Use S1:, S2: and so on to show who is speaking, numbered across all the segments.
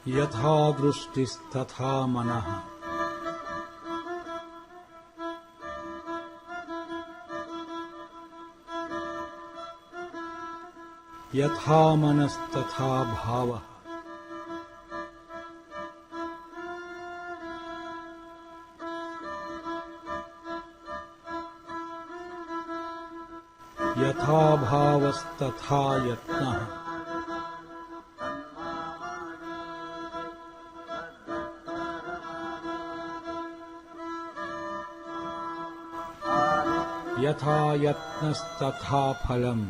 S1: यथा दृष्टिस्तथा मनः। यथा मनस्तथा भावः। यथा भावस्तथा यत्नः। यथा यत्नस्तथा फलम्।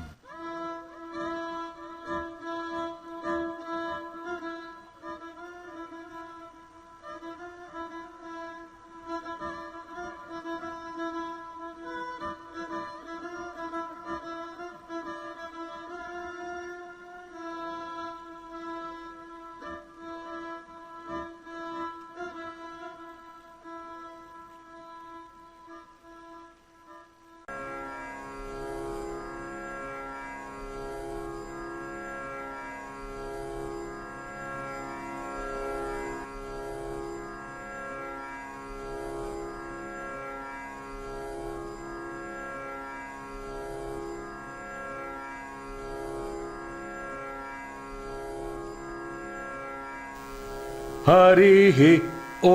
S2: हरिः ॐ।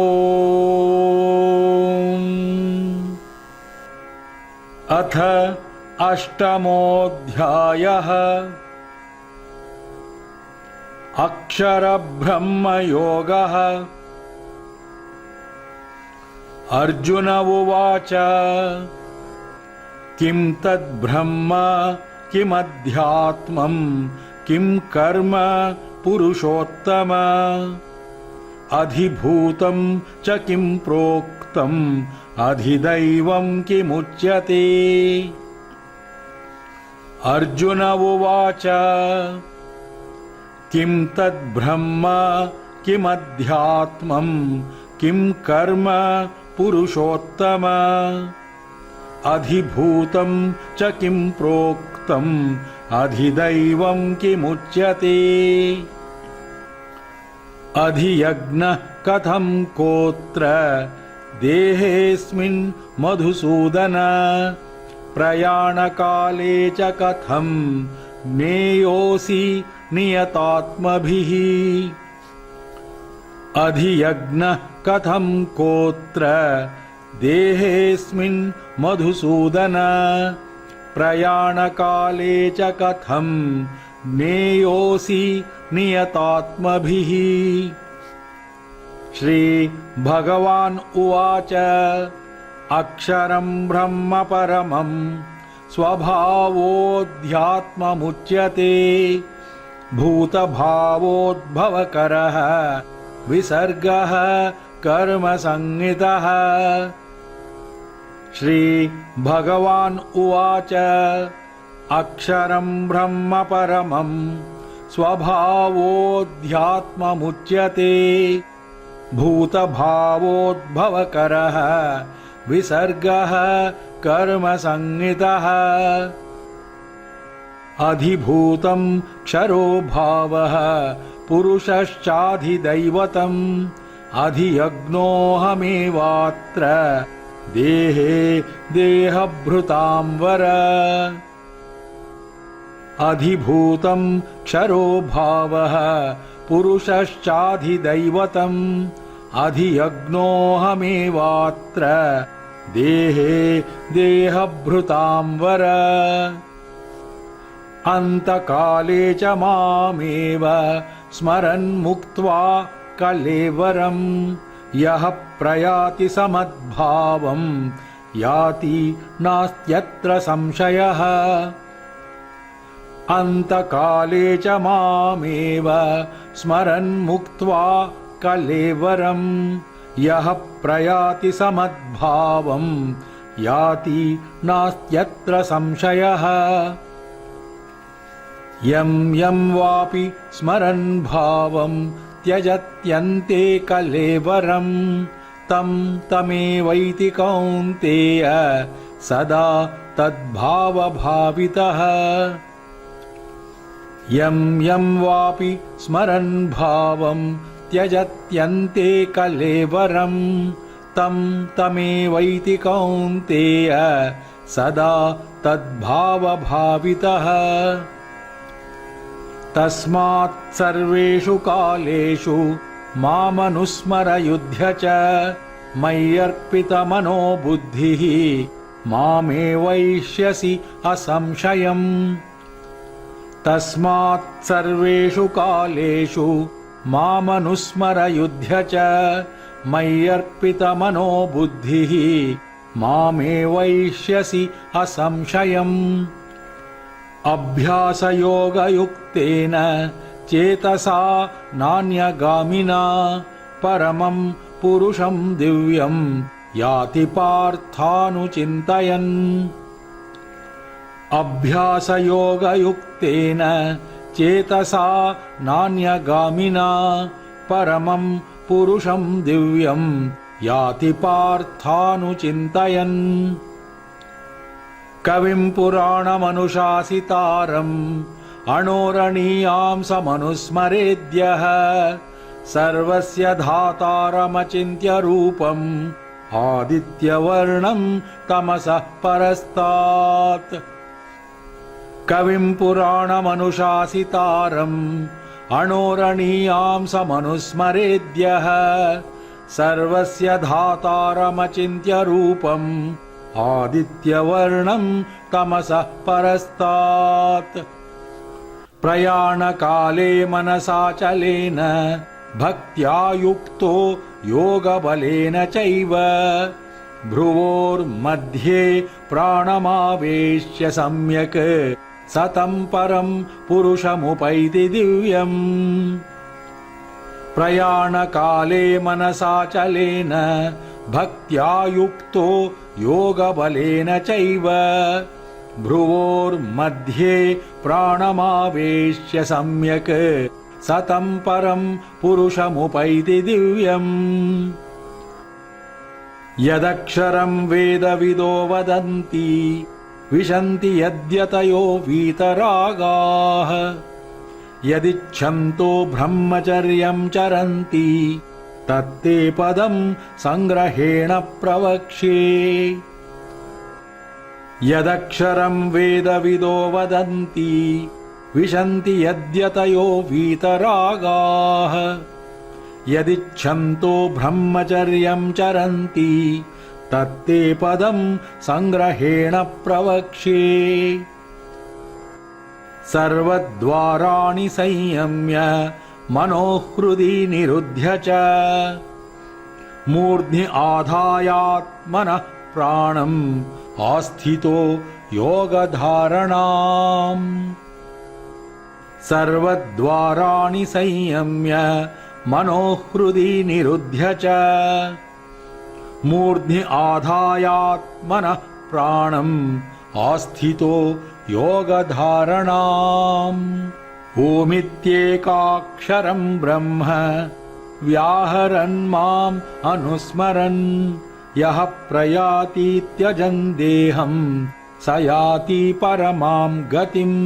S2: अथ अष्टमोऽध्यायः। अक्षरब्रह्मयोगः। अर्जुन उवाच किं तद्ब्रह्म किमध्यात्मं किं कर्म पुरुषोत्तम अधिभूतं च किं प्रोक्तम् अधिदैवं किमुच्यते। अर्जुन उवाच किं तद्ब्रह्म किमध्यात्मं किं कर्म पुरुषोत्तम अधिभूतं च किं प्रोक्तम् अधिदैवं किमुच्यते। अधियज्ञः कथं कोत्र देहेऽस्मिन् मधुसूदन प्रयाणकाले च कथं ज्ञेयोऽसि नियतात्मभिः। अधियज्ञः कथं कोत्र देहेऽस्मिन् मधुसूदन प्रयाणकाले च कथं ज्ञेयोऽसि नियतात्मभिः। श्रीभगवान् उवाच अक्षरं ब्रह्म परमं स्वभावोऽध्यात्ममुच्यते भूतभावोद्भवकरः विसर्गः कर्मसंज्ञितः। श्रीभगवान् उवाच अक्षरं ब्रह्म परमं स्वभावोऽध्यात्ममुच्यते भूतभावोद्भवकरः विसर्गः कर्मसंज्ञितः। अधिभूतं क्षरो भावः पुरुषश्चाधिदैवतम् अधियज्ञोऽहमेवात्र देहे देहभृतां वर। अधिभूतं क्षरो भावः पुरुषश्चाधिदैवतम् अधियज्ञोऽहमेवात्र देहे देहभृतां वर। अन्तकाले च मामेव स्मरन् मुक्त्वा कलेवरं यः प्रयाति समद्भावं याति नास्त्यत्र संशयः। अन्तकाले च मामेव स्मरन् मुक्त्वा कलेवरं यः प्रयाति समद्भावं याति नास्त्यत्र संशयः। यं यं वापि स्मरन् भावं त्यजत्यन्ते कलेवरं तं तमेवैति कौन्तेय सदा तद्भावभावितः। यं यं वापि स्मरन् भावं त्यजत्यन्ते कलेवरं तं तमेवैति कौन्तेय सदा तद्भावभावितः तस्मात् सर्वेषु कालेषु मामनुस्मरयुध्य च मय्यर्पितमनो बुद्धिः मामेवैष्यसि असंशयम् तस्मात् सर्वेषु कालेषु मामनुस्मरयुध्य च मय्यर्पितमनो बुद्धिः मामेवैष्यसि असंशयम् अभ्यासयोगयुक्तेन चेतसा नान्यगामिना परमं पुरुषं दिव्यं याति पार्थानुचिन्तयन् अभ्यासयोगयुक्तेन चेतसा नान्यगामिना परमं पुरुषं दिव्यं याति पार्थानुचिन्तयन् कविं पुराणमनुशासितारम् अणोरणीयां समनुस्मरेद्यः सर्वस्य धातारमचिन्त्य रूपम् आदित्यवर्णं तमसः परस्तात् कविं पुराणमनुशासितारम् अणोरणीयां समनुस्मरेद्यः सर्वस्य धातारमचिन्त्य रूपम् आदित्यवर्णं तमसः परस्तात् प्रयाणकाले मनसाचलेन भक्त्या युक्तो योगबलेन चैव भ्रुवोर्मध्ये प्राणमावेश्य सम्यक् सतं परं पुरुषमुपैति दिव्यम् प्रयाणकाले मनसाचलेन भक्त्या युक्तो योगबलेन चैव भ्रुवोर्मध्ये प्राणमावेश्य सम्यक् सतं परं पुरुषमुपैति दिव्यम् यदक्षरं वेदविदो वदन्ति विशन्ति यद्यतयो वीतरागाः यदिच्छन्तो ब्रह्मचर्यं चरन्ति तत्ते पदं संग्रहेण प्रवक्ष्ये यदक्षरं वेदविदो वदन्ति विशन्ति यद्यतयो वीतरागाः यदिच्छन्तो ब्रह्मचर्यं चरन्ति तत्ते पदं संग्रहेण प्रवक्ष्ये सर्वद्वाराणि संयम्य मनोहृदि निरुध्य च मूर्ध्नि आधायात्मनः प्राणम् आस्थितो योगधारणाम् सर्वद्वाराणि संयम्य मनोहृदि निरुध्य च मूर्ध्नि आधायात्मनः प्राणम् आस्थितो योगधारणाम् ओमित्येकाक्षरं ब्रह्म व्याहरन् माम् अनुस्मरन् यः प्रयाति त्यजन् देहं स याति परमां गतिम्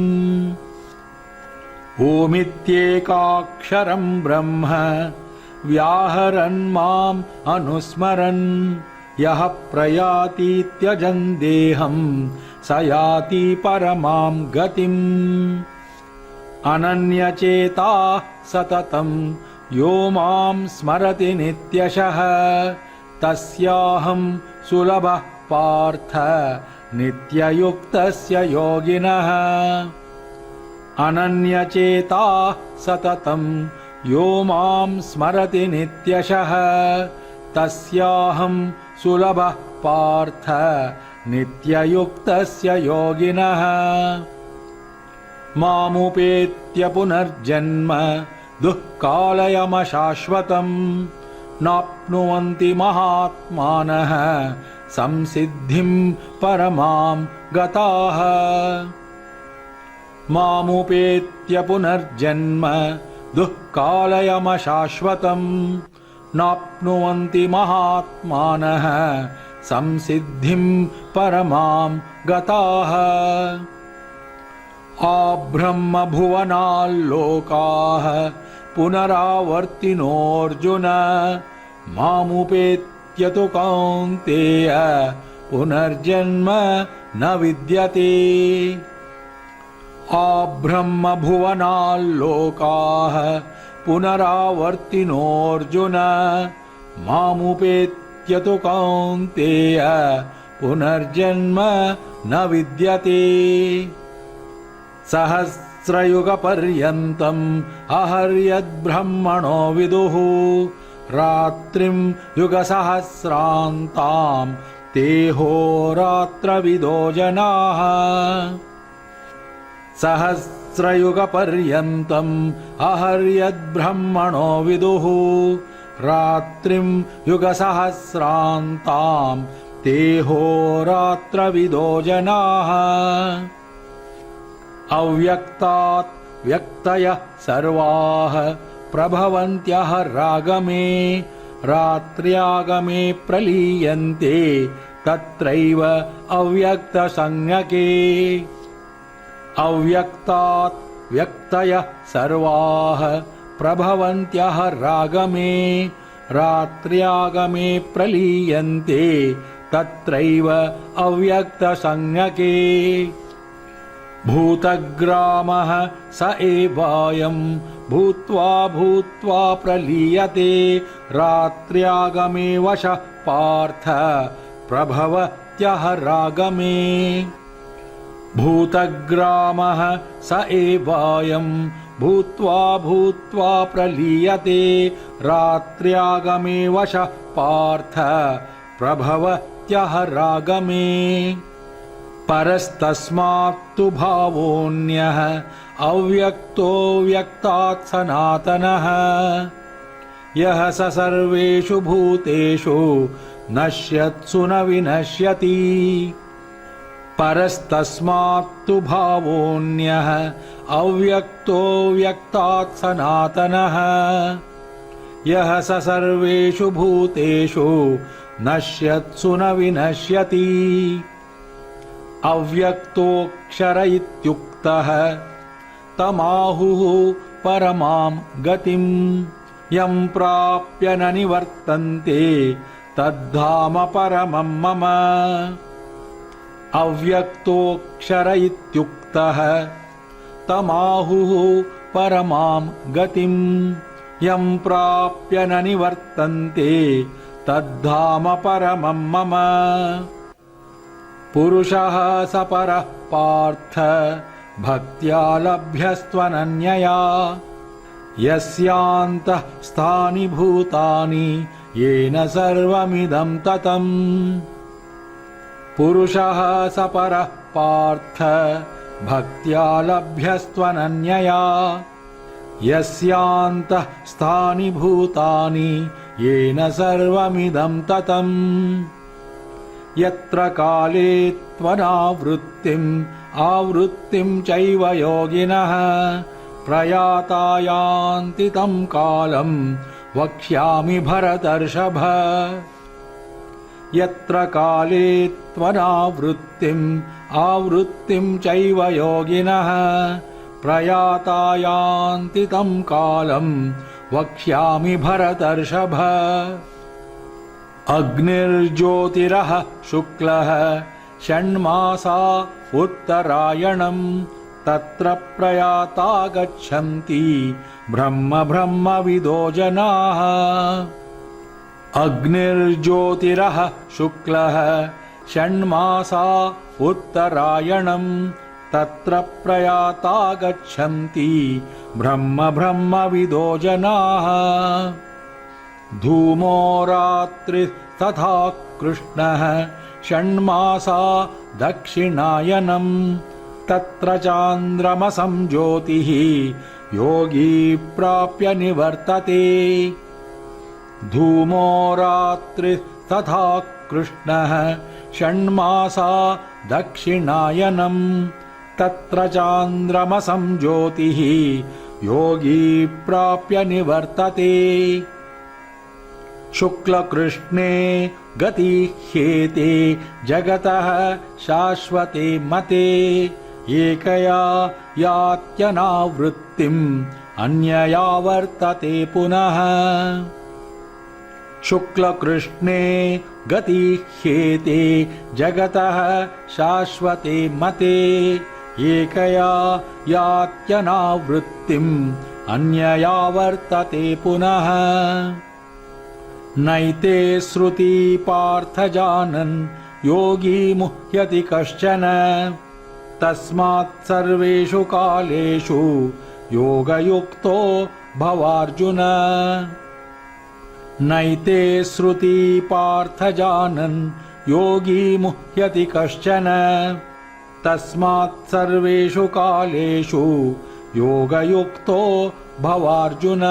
S2: ओमित्येकाक्षरं ब्रह्म व्याहरन् माम् अनुस्मरन् यः प्रयाति त्यजन् देहं स याति परमां गतिम् अनन्यचेता सततं यो मां स्मरति नित्यशः तस्याहं सुलभः पार्थ नित्ययुक्तस्य योगिनः अनन्यचेता सततं यो मां स्मरति नित्यशः तस्याहं सुलभः पार्थ नित्ययुक्तस्य योगिनः मामुपेत्य पुनर्जन्म दुःखालयमशाश्वतम् नाप्नुवन्ति महात्मानः संसिद्धिं परमां गताः मामुपेत्य पुनर्जन्म दुःखालयमशाश्वतम् नाप्नुवन्ति महात्मानः संसिद्धिं परमां गताः आब्रह्मभुवनाल्लोकाः पुनरावर्तिनोऽर्जुन मामुपेत्य तु कौन्तेय पुनर्जन्म न विद्यते आब्रह्मभुवनाल्लोकाः पुनरावर्तिनोऽर्जुन मामुपेत्य तु कौन्तेय पुनर्जन्म न विद्यते सहस्रयुगपर्यन्तम् अहर्यद्ब्रह्मणो विदुः रात्रिं युगसहस्रान्तां तेहोरात्रविदो जनाः सहस्रयुगपर्यन्तम् अहर्यद्ब्रह्मणो विदुः रात्रिं युगसहस्रान्तां तेहोरात्रविदो जनाः अव्यक्तात् व्यक्तयः सर्वाः प्रभवन्त्यः रागमे रात्र्यागमे प्रलीयन्ते तत्रैव अव्यक्तसंज्ञके अव्यक्तात् व्यक्तयः सर्वाः प्रभवन्त्यः रागमे रात्र्यागमे प्रलीयन्ते तत्रैव अव्यक्तसंज्ञके भूतग्रामः स एवायं भूत्वा भूत्वा प्रलीयते रात्र्यागमे वशः पार्थ प्रभवत्यः रागमे भूतग्रामः स एवायं भूत्वा भूत्वा प्रलीयते रात्र्यागमे वशः पार्थ प्रभवत्यः रागमे परस्तस्मात्तु भावोऽन्यः अव्यक्तो व्यक्तात् सनातनः यः स सर्वेषु भूतेषु नश्यत्सु न विनश्यति परस्तस्मात्तु भावोऽन्यः अव्यक्तो व्यक्तात् सनातनः यः स सर्वेषु भूतेषु नश्यत्सु न विनश्यति अव्यक्तोऽक्षर इत्युक्तः तमाहुः परमां गतिं यं प्राप्य न निवर्तन्ते तद्धाम परमं मम अव्यक्तोऽक्षर इत्युक्तः तमाहुः परमां गतिं यं प्राप्य न निवर्तन्ते तद्धाम परमं मम पुरुषः स परः पार्थ भक्त्या लभ्यस्त्वनन्यया यस्यान्तः स्थानि भूतानि येन सर्वमिदं ततम् पुरुषः स परः पार्थ भक्त्या लभ्यस्त्वनन्यया यस्यान्तः स्थानि भूतानि येन सर्वमिदं ततम् यत्र काले त्वनावृत्तिम् आवृत्तिं चैव योगिनः प्रयाता यान्ति तं कालं वक्ष्यामि भरतर्षभ यत्र काले त्वनावृत्तिम् आवृत्तिं चैव योगिनः प्रयाता यान्ति तं कालं वक्ष्यामि भरतर्षभ अग्निर्ज्योतिरः शुक्लः षण्मासा उत्तरायणम् तत्र प्रयाता गच्छन्ति ब्रह्मविदो जनाः अग्निर्ज्योतिरः शुक्लः षण्मासा उत्तरायणम् तत्र प्रयाता गच्छन्ति ब्रह्मविदो जनाः धूमो रात्रिस्तथा कृष्णः षण्मासा दक्षिणायनम् तत्र चान्द्रमसं ज्योतिः योगी प्राप्य निवर्तते धूमो रात्रिस्तथा कृष्णः षण्मासा दक्षिणायनम् तत्र चान्द्रमसं ज्योतिः योगी प्राप्य निवर्तते शुक्लकृष्णे गतिह्येते जगतः शाश्वते मते एकया यात्यनावृत्तिम् अन्यया वर्तते पुनः शुक्लकृष्णे गतिह्येते जगतः शाश्वते मते एकया यात्यनावृत्तिम् अन्यया वर्तते पुनः नैते श्रुति पार्थ जानन् योगी मुह्यति कश्चन तस्मात् सर्वेषु कालेषु योगयुक्तो भवार्जुन नैते श्रुति पार्थ जानन् योगी मुह्यति कश्चन तस्मात् सर्वेषु कालेषु योगयुक्तो भवार्जुन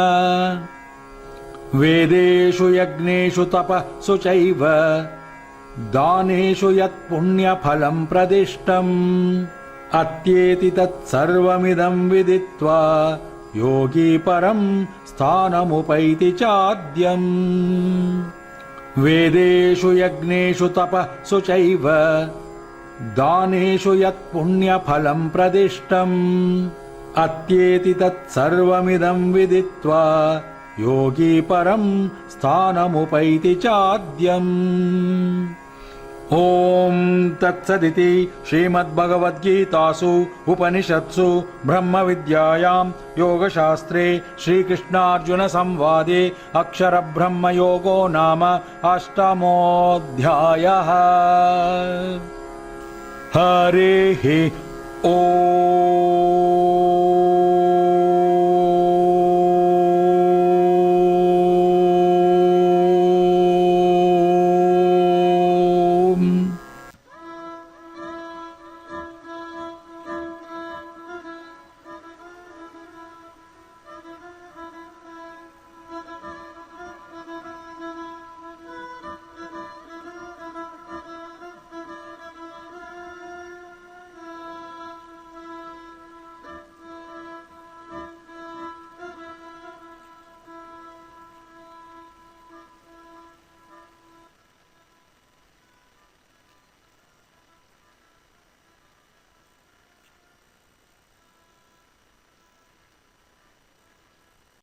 S2: वेदेषु यज्ञेषु तपःसु चैव दानेषु यत्पुण्यफलं प्रदिष्टम् अत्येति तत्सर्वमिदं विदित्वा योगी परं स्थानमुपैति चाद्यम् वेदेषु यज्ञेषु तपःसु चैव दानेषु यत्पुण्यफलं प्रदिष्टम् अत्येति तत्सर्वमिदं विदित्वा योगी परं स्थानमुपैति चाद्यम् ॐ तत्सदिति श्रीमद्भगवद्गीतासु उपनिषत्सु ब्रह्मविद्यायां योगशास्त्रे श्रीकृष्णार्जुनसंवादे अक्षरब्रह्मयोगो नाम 8मोऽध्यायः हरिः ॐ